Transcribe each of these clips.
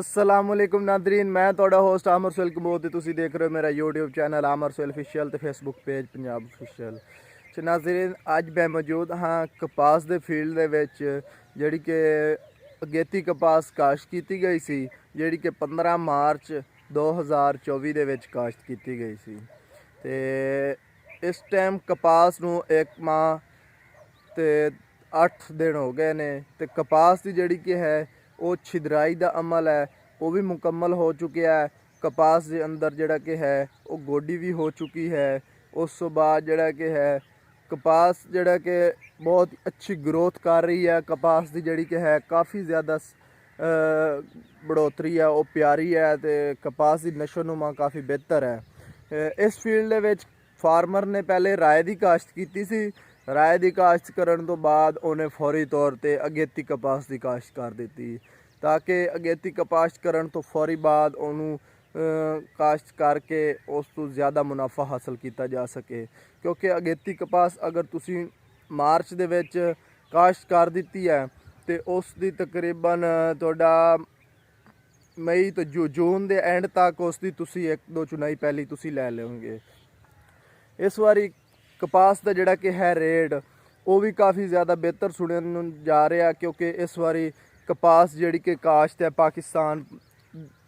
अस्सलामुअलैकुम नादरीन, मैं थोड़ा होस्ट आमर सोहेल कमबोध। तुसी देख रहे हो मेरा यूट्यूब चैनल आमर सोहेल ऑफिशियल ते फेसबुक पेज पंजाब ऑफिशियल। तो नाजरीन, अज मैं मौजूद हाँ कपास के फील्ड दे विच जिहड़ी कि अगेती कपास काश्त की गई सी, जिहड़ी कि 15 मार्च 2024 दे विच काश्त की गई सी। ते इस टाइम कपास नूं एक माह ते 8 दिन हो गए ने ते कपास की जिहड़ी कि है वो छिदराई का अमल है वो भी मुकम्मल हो चुका है। कपास के अंदर जिहड़ा कि है वो गोडी भी हो चुकी है। उस तो बाद जिहड़ा कि है कपास जिहड़ा कि बहुत अच्छी ग्रोथ कर रही है। कपास की जिहड़ी कि है काफ़ी ज़्यादा बढ़ोतरी है, वो प्यारी है तो कपास की नशो नुमा काफ़ी बेहतर है। इस फील्ड विच फार्मर ने पहले राय की काश्त की सी। राय की काश्त करन तो बाद उन्हें फौरी तौर पर अगेती कपास की काश्त कर दी, ताकि अगेती कपास करन तो फौरी बाद उन्होंने काश्त करके उस तो ज़्यादा मुनाफा हासिल किया जा सके। क्योंकि अगेती कपास अगर तुसी मार्च दे विच काश्त कर दी है तो उसकी तकरीबन तुहाडा मई तो जून के एंड तक उसकी तुसी एक दो चुनाई पहली तुसी लै लोगे। इस बारी कपास का जिहड़ा कि है रेट वो भी काफ़ी ज़्यादा बेहतर सुनने जा रहा, क्योंकि इस बारी कपास जिहड़ी कि काश्त है पाकिस्तान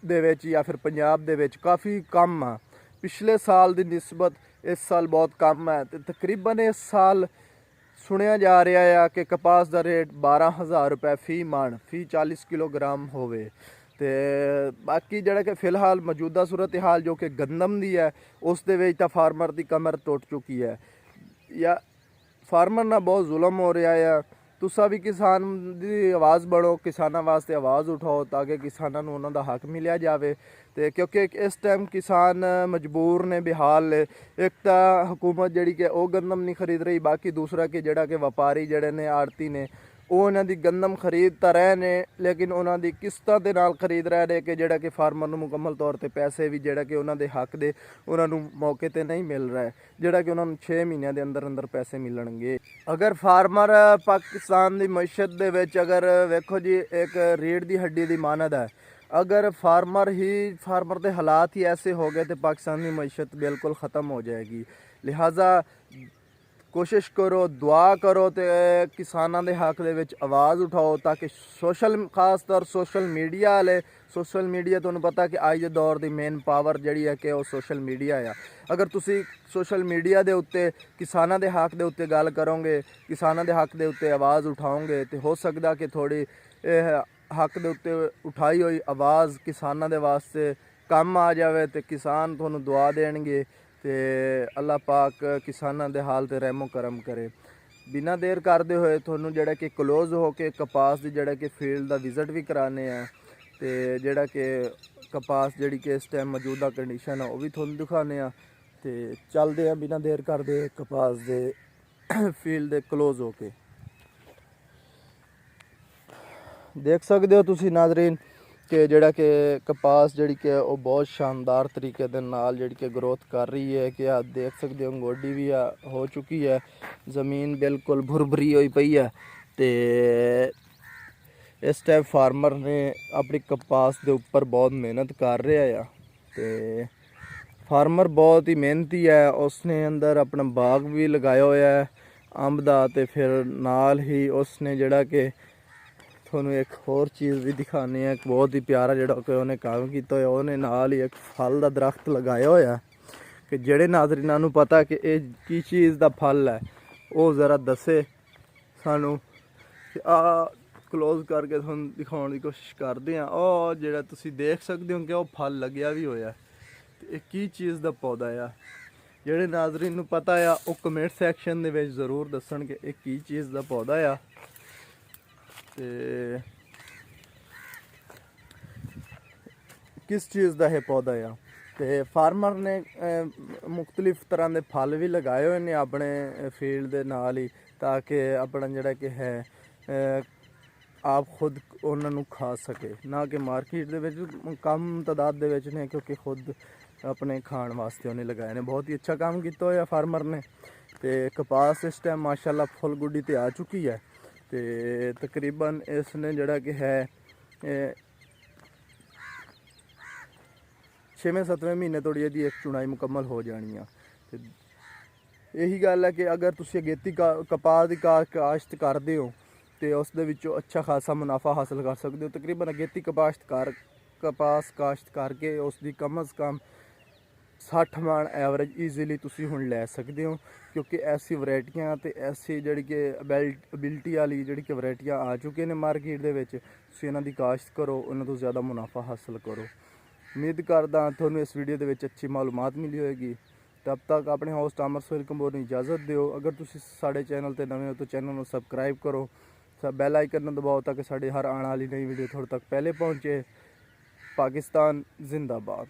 दे विच या फिर पंजाब दे विच काफ़ी कम आ। पिछले साल की निस्बत इस साल बहुत कम है। तो तकरीबन इस साल सुनिया जा रहा है कि कपास का रेट 12,000 रुपये फी मन फी 40 किलोग्राम होवे। तो बाकी जिहड़ा कि फिलहाल मौजूदा सूरत हाल जो कि गंदम की है उस दे विच तां फार्मर की कमर टुट चुकी है या फार्मर ना बहुत जुल्म हो रहा है। तुसा भी किसान की आवाज़ बढ़ो, किसानों वास्ते आवाज़ उठाओ ताकि किसानों को उन्होंने हक मिलिया जाए। तो क्योंकि इस टाइम किसान मजबूर ने बेहाल ने। एक तो हुकूमत जिहड़ी कि वो गंदम नहीं खरीद रही, बाकी दूसरा कि जिहड़ा कि व्यापारी जिहड़े ने आड़ती ने वो उन्हों की गंदम खरीद तो रहे ने, लेकिन उन्होंने किस्तों के नाल खरीद रहे ने कि जिहड़ा कि फार्मर को मुकम्मल तौर पर पैसे भी जिहड़ा कि उन्होंने हक दे उन्होंने मौके पर नहीं मिल रहा है, जिहड़ा कि उन्होंने 6 महीनों के अंदर अंदर पैसे मिलणगे। अगर फार्मर पाकिस्तान की मैशत दे विच अगर वेखो जी एक रीढ़ की हड्डी की मानद है, अगर फार्मर के हालात ही ऐसे हो गए तो पाकिस्तान की मैशत बिल्कुल ख़त्म हो जाएगी। लिहाजा कोशिश करो, दुआ करो तो किसानों के हक दे विच आवाज़ उठाओ, ताकि खास तौर सोशल मीडिया वाले सोशल मीडिया तुहानूं पता कि अज दे दौर की मेन पावर जिहड़ी है कि वो सोशल मीडिया आ। अगर तुसी सोशल मीडिया के उत्ते किसानों के हक के उत्ते गल करोगे, किसानों के हक के उत्ते आवाज़ उठाओगे तो हो सकता कि थोड़ी हक के उत्ते उठाई हुई आवाज़ किसानों के वास्ते कम आ जाए तो किसान तुहानूं दुआ देणगे। तो अल्लाह पाक किसानों के हाल ते रहमो करम करे। बिना देर करते हुए थोनों जिहड़ा कि क्लोज हो के कपास की जिहड़ा कि फील्ड का विजिट भी कराने हैं। तो जिहड़ा कि कपास जिहड़ी कि इस टाइम मौजूदा कंडीशन है वह भी थोनों दिखाने हैं। तो चलते हैं बिना देर करते कपास के फील्ड के क्लोज हो के। देख सकते हो तुसी नाजरीन कि जिहड़ा कि कपास जिहड़ी कि वो बहुत शानदार तरीके दे नाल जिहड़ी कि ग्रोथ कर रही है कि आप देख सकते हो गोडी भी हो चुकी है, ज़मीन बिल्कुल भुरभुरी हुई पई है। तो इस टाइम फार्मर ने अपनी कपास के उपर बहुत मेहनत कर रहा है। तो फार्मर बहुत ही मेहनती है, उसने अंदर अपना बाग भी लगाया हुआ है अंब का। तो फिर नाल ही उसने जिहड़ा कि थोनों एक होर चीज़ भी दिखाने हैं, एक बहुत ही प्यारा जिहड़ा कि उन्हें काम किया होया, उन्हें नाल ही एक फल का दरख्त लगाया होया कि जिहड़े नाज़रीनां नूं पता कि ये की चीज़ का फल है वो ज़रा दसे सानू। आ क्लोज करके तुहानूं दिखाने की कोशिश करते हैं। और जिहड़ा तुसीं देख सकते हो कि वो फल लग्या भी होया। तो एक की चीज़ का पौधा आ, जिहड़े नाज़रीन नूं पता आ वो कमेंट सैक्शन दे विच ज़रूर दसन कि एक की चीज़ का पौधा आ। ते किस चीज़ का है पौधा आ। तो फार्मर ने मुख्तलिफ तरह के फल भी लगाए हुए हैं अपने फील्ड के नाल ही, ताकि अपना जिहड़ा कि है आप खुद उन्होंने खा सके, ना कि मार्केट दे विच कम तादाद दे विच ने, क्योंकि खुद अपने खाण वास्ते उन्हें लगाए ने। बहुत ही अच्छा काम किया होया फार्मर ने। तो कपास इस टाइम माशाल्लाह फुल गुड्डी ते आ चुकी है। तो तकरीबन इसने जिहड़ा कि है 6ਵੇਂ-7ਵੇਂ ਮਹੀਨੇ ਤੋੜੀ ਇਹਦੀ ਇੱਕ ਚੁਣਾਈ ਮੁਕੰਮਲ ਹੋ ਜਾਣੀ ਆ। ਤੇ ਇਹੀ ਗੱਲ ਹੈ ਕਿ ਅਗਰ ਤੁਸੀਂ ਅਗੇਤੀ ਕਪਾਹ ਦੀ ਕਾਸ਼ਤ ਕਰਦੇ ਹੋ ਤੇ ਉਸ ਦੇ ਵਿੱਚੋਂ ਅੱਛਾ ਖਾਸਾ ਮੁਨਾਫਾ ਹਾਸਲ ਕਰ ਸਕਦੇ ਹੋ। ਤਕਰੀਬਨ ਅਗੇਤੀ ਕਪਾਸ ਕਾਸ਼ਤ ਕਰਕੇ ਉਸ ਦੀ ਕਮ ਅਜ਼ ਕਮ 60 ਮਣ ਐਵਰੇਜ ਈਜ਼ੀਲੀ ਤੁਸੀਂ ਹੁਣ ਲੈ ਸਕਦੇ ਹੋ, ਕਿਉਂਕਿ ਐਸੀ ਵੈਰਾਈਟੀਆਂ ਤੇ ਐਸੀ ਜਿਹੜੀ ਕਿ ਅਬਿਲਟੀ ਵਾਲੀ ਜਿਹੜੀ ਕਿ ਵੈਰਾਈਟੀਆਂ ਆ ਚੁੱਕੇ ਨੇ ਮਾਰਕੀਟ ਦੇ ਵਿੱਚ। ਤੁਸੀਂ ਇਹਨਾਂ ਦੀ ਕਾਸ਼ਤ ਕਰੋ, ਉਹਨਾਂ ਤੋਂ ਜ਼ਿਆਦਾ ਮੁਨਾਫਾ ਹਾਸਲ ਕਰੋ। ਉਮੀਦ ਕਰਦਾ ਤੁਹਾਨੂੰ ਇਸ ਵੀਡੀਓ ਦੇ ਵਿੱਚ ਅੱਛੀ ਮਾਲੂਮਾਤ ਮਿਲੀ ਹੋਏਗੀ। ਤਬ ਤੱਕ ਆਪਣੇ ਹੋਸਟ ਆਮਰ ਸੁਹੇਲ ਕੰਬੋਜ ਨੂੰ ਇਜਾਜ਼ਤ ਦਿਓ। ਅਗਰ ਤੁਸੀਂ ਸਾਡੇ ਚੈਨਲ ਤੇ ਨਵੇਂ ਹੋ ਤਾਂ ਚੈਨਲ ਨੂੰ ਸਬਸਕ੍ਰਾਈਬ ਕਰੋ, ਬੈਲ ਆਈਕਨ ਨੂੰ ਦਬਾਓ ਤਾਂ ਕਿ ਸਾਡੀ ਹਰ ਆਉਣ ਵਾਲੀ ਨਈ ਵੀਡੀਓ ਤੁਹਾਡੇ ਤੱਕ ਪਹਿਲੇ ਪਹੁੰਚੇ। ਪਾਕਿਸਤਾਨ ਜ਼ਿੰਦਾਬਾਦ।